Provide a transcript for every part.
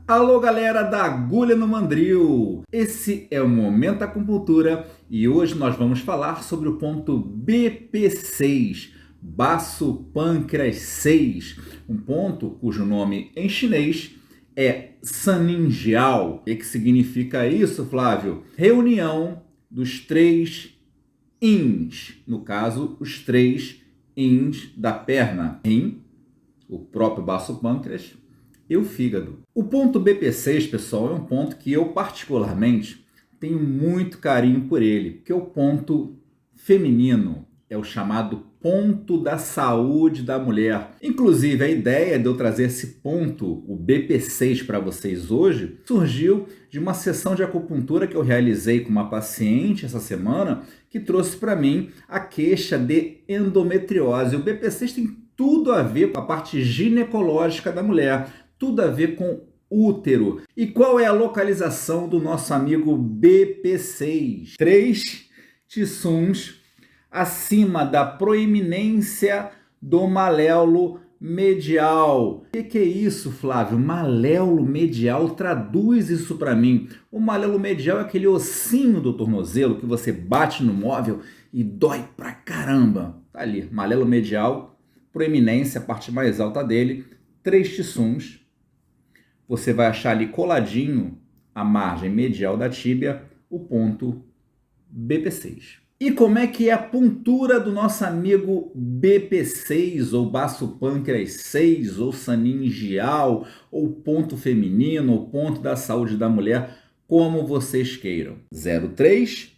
Alô, galera da Agulha no Mandril! Esse é o Momento Acupuntura e hoje nós vamos falar sobre o ponto BP6, Baço Pâncreas 6, um ponto cujo nome em chinês é Saninjiao. O que significa isso, Flávio? Reunião dos três yins, no caso, os três yins da perna: rim, o próprio baço pâncreas e o fígado. O ponto BP6, pessoal, é um ponto que eu particularmente tenho muito carinho por ele, que é o ponto feminino, é o chamado ponto da saúde da mulher. Inclusive, a ideia de eu trazer esse ponto, o BP6, para vocês hoje, surgiu de uma sessão de acupuntura que eu realizei com uma paciente essa semana, que trouxe para mim a queixa de endometriose. O BP6 tem tudo a ver com a parte ginecológica da mulher, tudo a ver com útero. E qual é a localização do nosso amigo BP6? 3 tissuns acima da proeminência do maléolo medial. O que é isso, Flávio? Maléolo medial, traduz isso para mim. O maléolo medial é aquele ossinho do tornozelo que você bate no móvel e dói pra caramba. Tá ali, maléolo medial, proeminência, a parte mais alta dele, 3 tissuns. Você vai achar ali coladinho à margem medial da tíbia o ponto BP6. E como é que é a puntura do nosso amigo BP6, ou baço pâncreas 6, ou saningial, ou ponto feminino, ou ponto da saúde da mulher, como vocês queiram. 0,3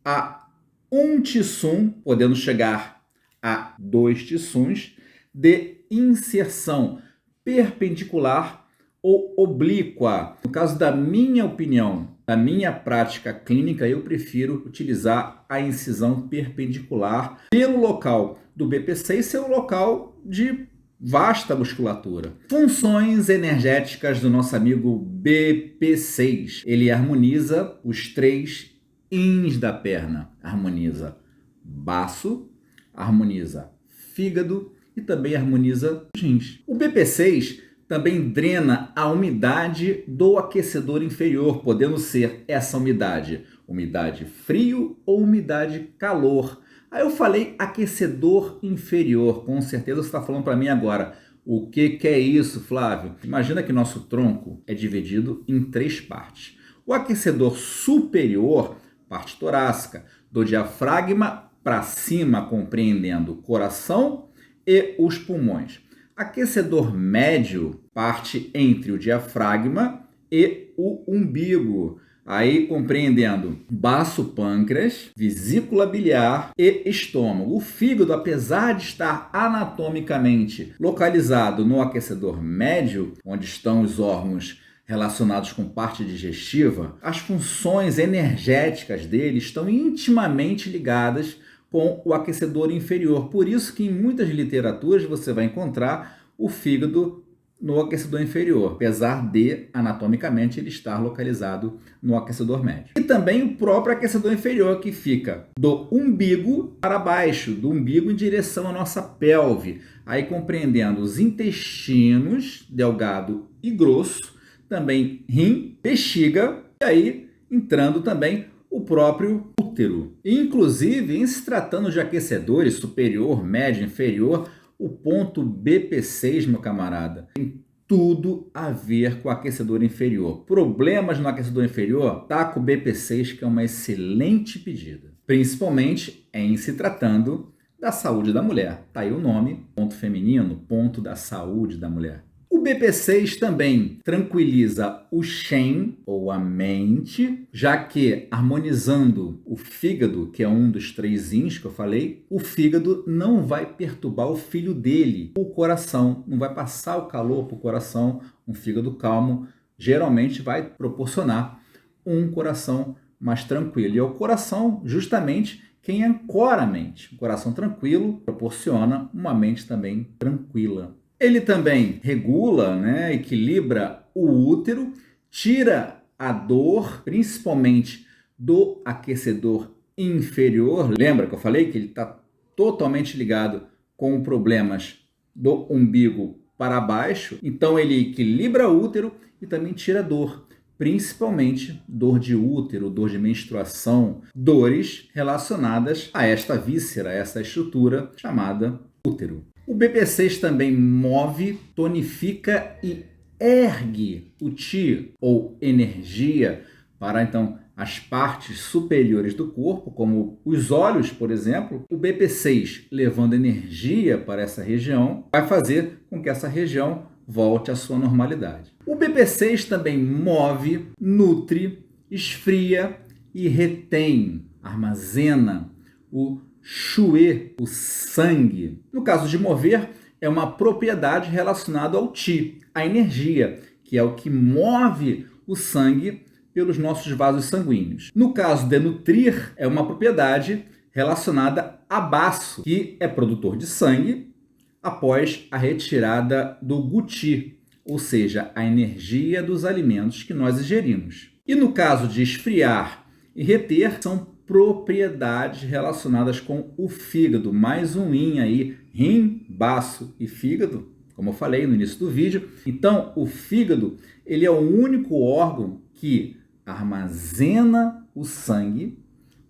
a 1 tissum, podendo chegar a 2 tissuns, de inserção perpendicular ou oblíqua. No caso da minha opinião, da minha prática clínica, eu prefiro utilizar a incisão perpendicular pelo local do BP6 ser um local de vasta musculatura. Funções energéticas do nosso amigo BP6. Ele harmoniza os 3 yins da perna. Harmoniza baço, harmoniza fígado e também harmoniza os rins. O BP6 também drena a umidade do aquecedor inferior, podendo ser essa umidade frio ou umidade calor. Aí eu falei aquecedor inferior, com certeza você está falando para mim agora, o que é isso, Flávio? Imagina que nosso tronco é dividido em 3 partes. O aquecedor superior, parte torácica, do diafragma para cima, compreendendo o coração e os pulmões. Aquecedor médio, parte entre o diafragma e o umbigo, aí compreendendo baço pâncreas, vesícula biliar e estômago. O fígado, apesar de estar anatomicamente localizado no aquecedor médio, onde estão os órgãos relacionados com parte digestiva, as funções energéticas dele estão intimamente ligadas com o aquecedor inferior. Por isso que em muitas literaturas você vai encontrar o fígado no aquecedor inferior, apesar de anatomicamente ele estar localizado no aquecedor médio. E também o próprio aquecedor inferior, que fica do umbigo para baixo, do umbigo em direção à nossa pelve, aí compreendendo os intestinos, delgado e grosso, também rim, bexiga, e aí entrando também o próprio útero. Inclusive, em se tratando de aquecedores superior, médio, inferior, o ponto BP6, meu camarada, tem tudo a ver com o aquecedor inferior. Problemas no aquecedor inferior? Tá com o BP6, que é uma excelente pedida. Principalmente em se tratando da saúde da mulher. Tá aí o nome, ponto feminino, ponto da saúde da mulher. O BP6 também tranquiliza o Shen, ou a mente, já que harmonizando o fígado, que é um dos 3 yins que eu falei, o fígado não vai perturbar o filho dele, o coração, não vai passar o calor para o coração. Um fígado calmo geralmente vai proporcionar um coração mais tranquilo. E é o coração justamente quem ancora a mente. O coração tranquilo proporciona uma mente também tranquila. Ele também regula, equilibra o útero, tira a dor, principalmente do aquecedor inferior. Lembra que eu falei que ele está totalmente ligado com problemas do umbigo para baixo, então ele equilibra o útero e também tira dor, principalmente dor de útero, dor de menstruação, dores relacionadas a esta víscera, a essa estrutura chamada útero. O BP6 também move, tonifica e ergue o Qi, ou energia, para então as partes superiores do corpo, como os olhos, por exemplo. O BP6, levando energia para essa região, vai fazer com que essa região volte à sua normalidade. O BP6 também move, nutre, esfria e retém, armazena o Xue, o sangue. No caso de mover, é uma propriedade relacionada ao Qi, a energia, que é o que move o sangue pelos nossos vasos sanguíneos. No caso de nutrir, é uma propriedade relacionada a baço, que é produtor de sangue após a retirada do Guqi, ou seja, a energia dos alimentos que nós ingerimos. E no caso de esfriar e reter, são propriedades relacionadas com o fígado. Mais um yin aí, rim, baço e fígado, como eu falei no início do vídeo. Então, o fígado, ele é o único órgão que armazena o sangue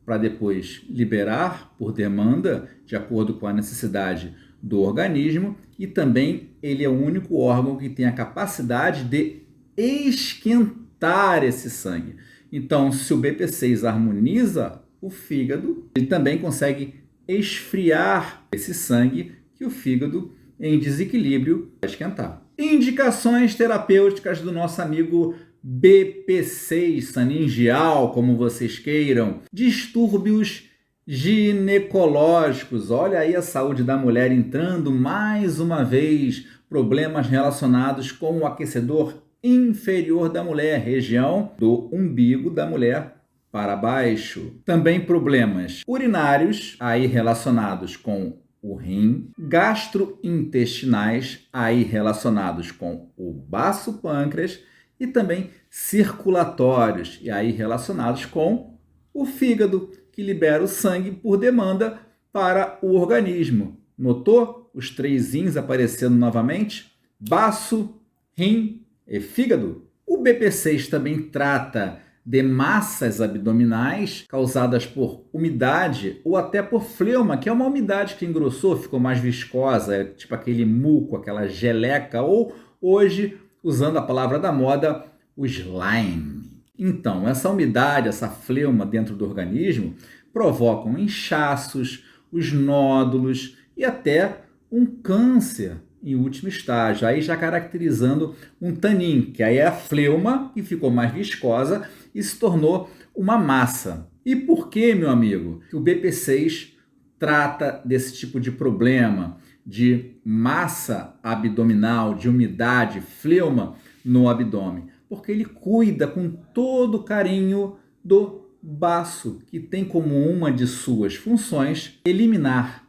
para depois liberar por demanda, de acordo com a necessidade do organismo, e também ele é o único órgão que tem a capacidade de esquentar esse sangue. Então, se o BP6 harmoniza o fígado, ele também consegue esfriar esse sangue que o fígado, em desequilíbrio, vai esquentar. Indicações terapêuticas do nosso amigo BP6 saningial, como vocês queiram. Distúrbios ginecológicos. Olha aí a saúde da mulher entrando mais uma vez. Problemas relacionados com o aquecedor inferior da mulher, região do umbigo da mulher para baixo. Também problemas urinários, aí relacionados com o rim, gastrointestinais, aí relacionados com o baço pâncreas, e também circulatórios, e aí relacionados com o fígado, que libera o sangue por demanda para o organismo. Notou os 3 rins aparecendo novamente? Baço, rim e fígado. O BP6 também trata de massas abdominais causadas por umidade ou até por fleuma, que é uma umidade que engrossou, ficou mais viscosa, é tipo aquele muco, aquela geleca, ou hoje, usando a palavra da moda, o slime. Então, essa umidade, essa fleuma dentro do organismo provocam inchaços, os nódulos e até um câncer em último estágio, aí já caracterizando um tanin, que aí é a fleuma que ficou mais viscosa e se tornou uma massa. E por que, meu amigo, que o BP6 trata desse tipo de problema de massa abdominal, de umidade, fleuma no abdômen? Porque ele cuida com todo carinho do baço, que tem como uma de suas funções eliminar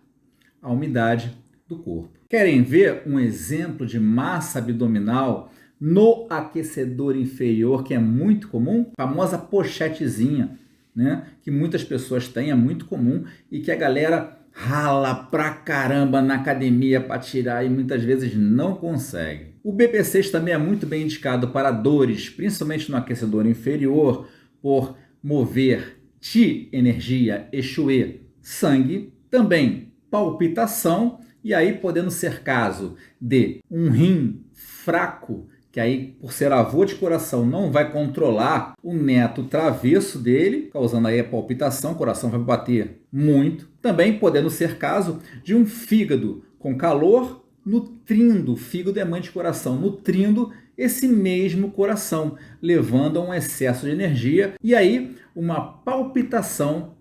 a umidade do corpo. Querem ver um exemplo de massa abdominal no aquecedor inferior, que é muito comum? A famosa pochetezinha, né? Que muitas pessoas têm, é muito comum, e que a galera rala pra caramba na academia para tirar e muitas vezes não consegue. O BP6 também é muito bem indicado para dores, principalmente no aquecedor inferior, por mover Qi, energia, e Xue, sangue, também palpitação, e aí podendo ser caso de um rim fraco, que aí, por ser avô de coração, não vai controlar o neto travesso dele, causando aí a palpitação, o coração vai bater muito. Também podendo ser caso de um fígado com calor, nutrindo, o fígado é mãe de coração, nutrindo esse mesmo coração, levando a um excesso de energia e aí uma palpitação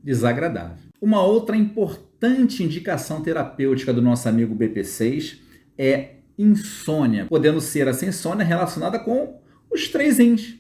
desagradável. Uma outra importante indicação terapêutica do nosso amigo BP6 é insônia, podendo ser essa insônia relacionada com os 3 rins.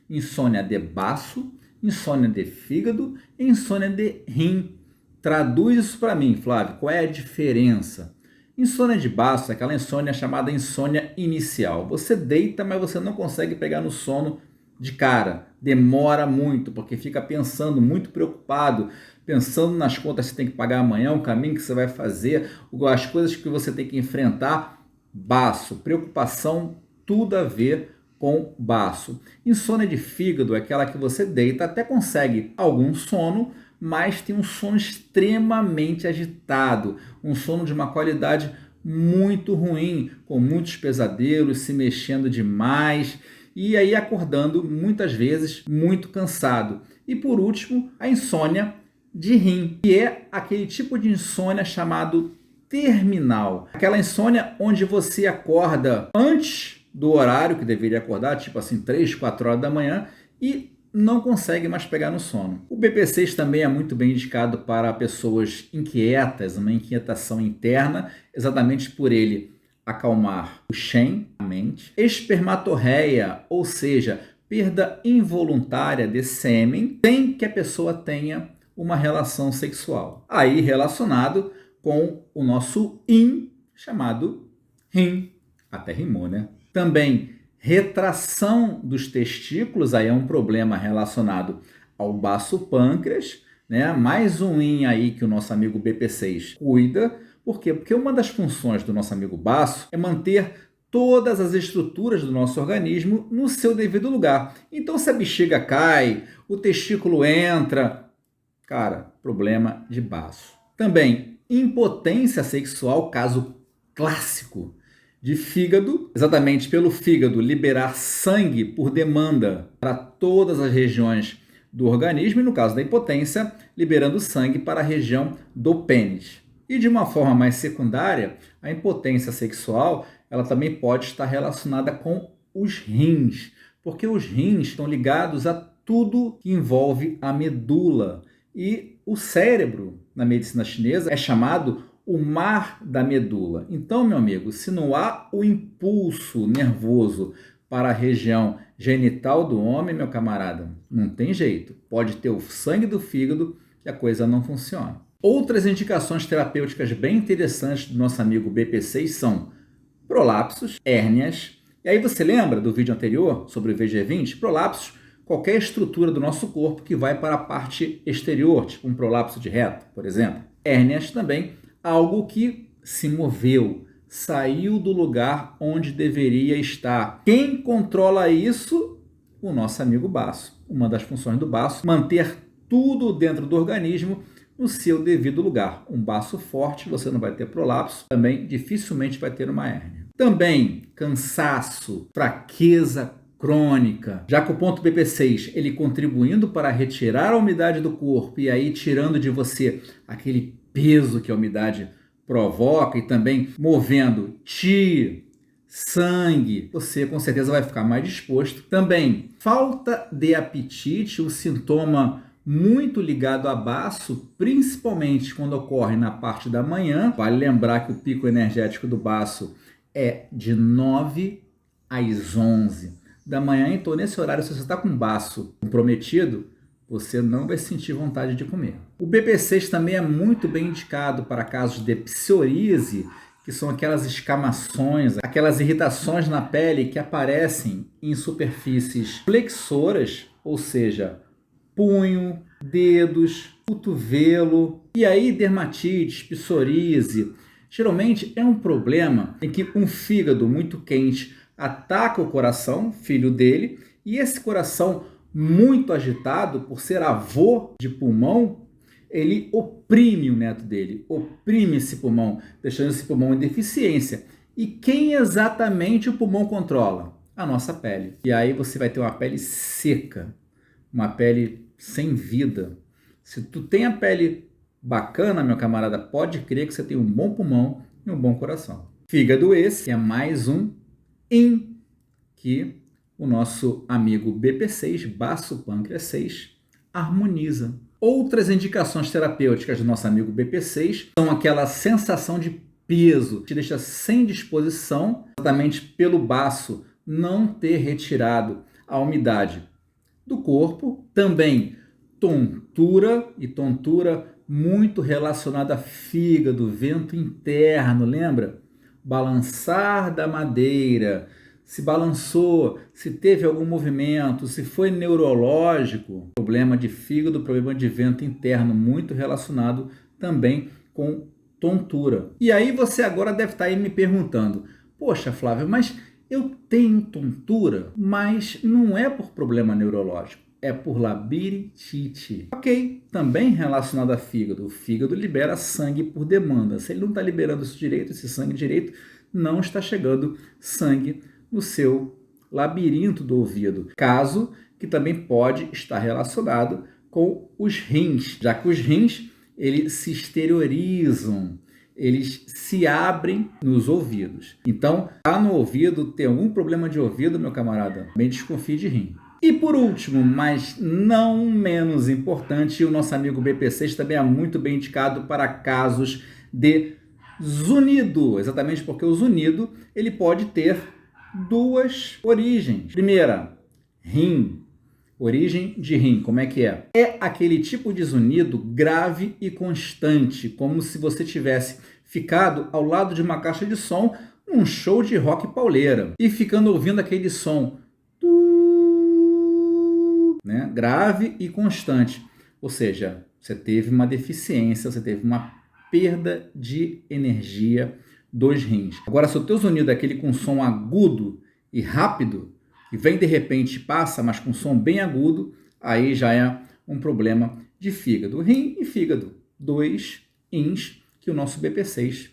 Insônia de baço, insônia de fígado e insônia de rim. Traduz isso para mim, Flávio, qual é a diferença? Insônia de baço é aquela insônia chamada insônia inicial. Você deita, mas você não consegue pegar no sono de cara. Demora muito, porque fica pensando, muito preocupado, pensando nas contas que você tem que pagar amanhã, o caminho que você vai fazer, as coisas que você tem que enfrentar. baço, preocupação, tudo a ver com baço. Insônia de fígado é aquela que você deita, até consegue algum sono, mas tem um sono extremamente agitado, um sono de uma qualidade muito ruim, com muitos pesadelos, se mexendo demais e aí acordando muitas vezes muito cansado. E por último, a insônia de REM, que é aquele tipo de insônia chamado terminal. Aquela insônia onde você acorda antes do horário que deveria acordar, tipo assim, 3, 4 horas da manhã, e não consegue mais pegar no sono. O BP6 também é muito bem indicado para pessoas inquietas, uma inquietação interna, exatamente por ele acalmar o Shen, a mente. Espermatorreia, ou seja, perda involuntária de sêmen, sem que a pessoa tenha uma relação sexual. Aí relacionado com o nosso yin, chamado rim. Até rimou, né? Também retração dos testículos, aí é um problema relacionado ao baço pâncreas, né? Mais um yin aí que o nosso amigo BP6 cuida. Por quê? Porque uma das funções do nosso amigo baço é manter todas as estruturas do nosso organismo no seu devido lugar. Então, se a bexiga cai, o testículo entra, cara, problema de baço. Também, impotência sexual, caso clássico de fígado, exatamente pelo fígado liberar sangue por demanda para todas as regiões do organismo e, no caso da impotência, liberando sangue para a região do pênis. E de uma forma mais secundária, a impotência sexual ela também pode estar relacionada com os rins, porque os rins estão ligados a tudo que envolve a medula. E o cérebro, na medicina chinesa, é chamado o mar da medula. Então, meu amigo, se não há o impulso nervoso para a região genital do homem, meu camarada, não tem jeito. Pode ter o sangue do fígado que a coisa não funciona. Outras indicações terapêuticas bem interessantes do nosso amigo BP6 são prolapsos, hérnias. E aí você lembra do vídeo anterior sobre o VG20? Prolapsos, qualquer estrutura do nosso corpo que vai para a parte exterior, tipo um prolapso de reto, por exemplo. Hérnias também, algo que se moveu, saiu do lugar onde deveria estar. Quem controla isso? O nosso amigo baço. Uma das funções do baço, manter tudo dentro do organismo no seu devido lugar. Um baço forte, você não vai ter prolapso, também dificilmente vai ter uma hérnia. Também cansaço, fraqueza crônica, já que o ponto BP6 ele contribuindo para retirar a umidade do corpo e aí tirando de você aquele peso que a umidade provoca e também movendo chi, sangue, você com certeza vai ficar mais disposto. Também falta de apetite, o sintoma muito ligado a baço, principalmente quando ocorre na parte da manhã. Vale lembrar que o pico energético do baço é de 9 às 11 da manhã. Então, nesse horário, se você está com o baço comprometido, você não vai sentir vontade de comer. O BP6 também é muito bem indicado para casos de psoríase, que são aquelas escamações, aquelas irritações na pele que aparecem em superfícies flexoras, ou seja, punho, dedos, cotovelo. E aí, dermatite, psoríase, geralmente é um problema em que um fígado muito quente ataca o coração, filho dele, e esse coração muito agitado, por ser avô de pulmão, ele oprime o neto dele, oprime esse pulmão, deixando esse pulmão em deficiência. E quem exatamente o pulmão controla? A nossa pele. E aí você vai ter uma pele seca, uma pele sem vida. Se tu tem a pele bacana, meu camarada, pode crer que você tem um bom pulmão e um bom coração. Fígado esse é mais um yin que o nosso amigo BP6, baço pâncreas 6, harmoniza. Outras indicações terapêuticas do nosso amigo BP6 são aquela sensação de peso, que te deixa sem disposição, exatamente pelo baço não ter retirado a umidade do corpo. Também tontura, e tontura muito relacionada a fígado, vento interno, lembra? Balançar da madeira, se balançou, se teve algum movimento, se foi neurológico, problema de fígado, problema de vento interno, muito relacionado também com tontura. E aí você agora deve estar aí me perguntando, Poxa, Flávio, mas eu tenho tontura, mas não é por problema neurológico, é por labirintite. Ok, também relacionado a fígado. O fígado libera sangue por demanda. Se ele não está liberando isso direito, esse sangue direito, não está chegando sangue no seu labirinto do ouvido. Caso que também pode estar relacionado com os rins, já que os rins eles se exteriorizam, eles se abrem nos ouvidos. Então, tá no ouvido, tem algum problema de ouvido, meu camarada, bem desconfie de rim. E por último, mas não menos importante, o nosso amigo BPC também é muito bem indicado para casos de zunido, exatamente porque o zunido ele pode ter duas origens. Primeira, rim. Origem de rim, como é que é? É aquele tipo de zunido grave e constante, como se você tivesse ficado ao lado de uma caixa de som num show de rock pauleira e ficando ouvindo aquele som, né? Grave e constante. Ou seja, você teve uma deficiência, você teve uma perda de energia dos rins. Agora, se o teu zunido é aquele com som agudo e rápido, e vem de repente passa, mas com som bem agudo, aí já é um problema de fígado. Rim e fígado, dois rins que o nosso BP6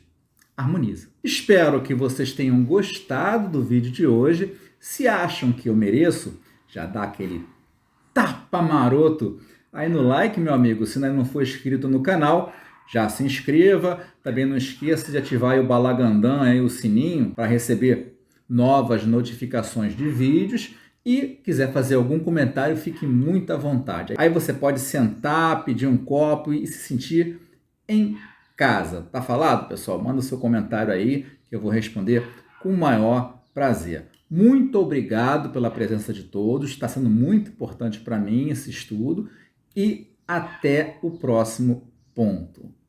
harmoniza. Espero que vocês tenham gostado do vídeo de hoje. Se acham que eu mereço, já dá aquele tapa maroto aí no like, meu amigo. Se ainda não for inscrito no canal, já se inscreva. Também não esqueça de ativar aí o balagandã, aí, o sininho, para receber novas notificações de vídeos. E quiser fazer algum comentário, fique muito à vontade. Aí você pode sentar, pedir um copo e se sentir em casa. Tá falado, pessoal? Manda o seu comentário aí que eu vou responder com o maior prazer. Muito obrigado pela presença de todos. Está sendo muito importante para mim esse estudo. E até o próximo ponto.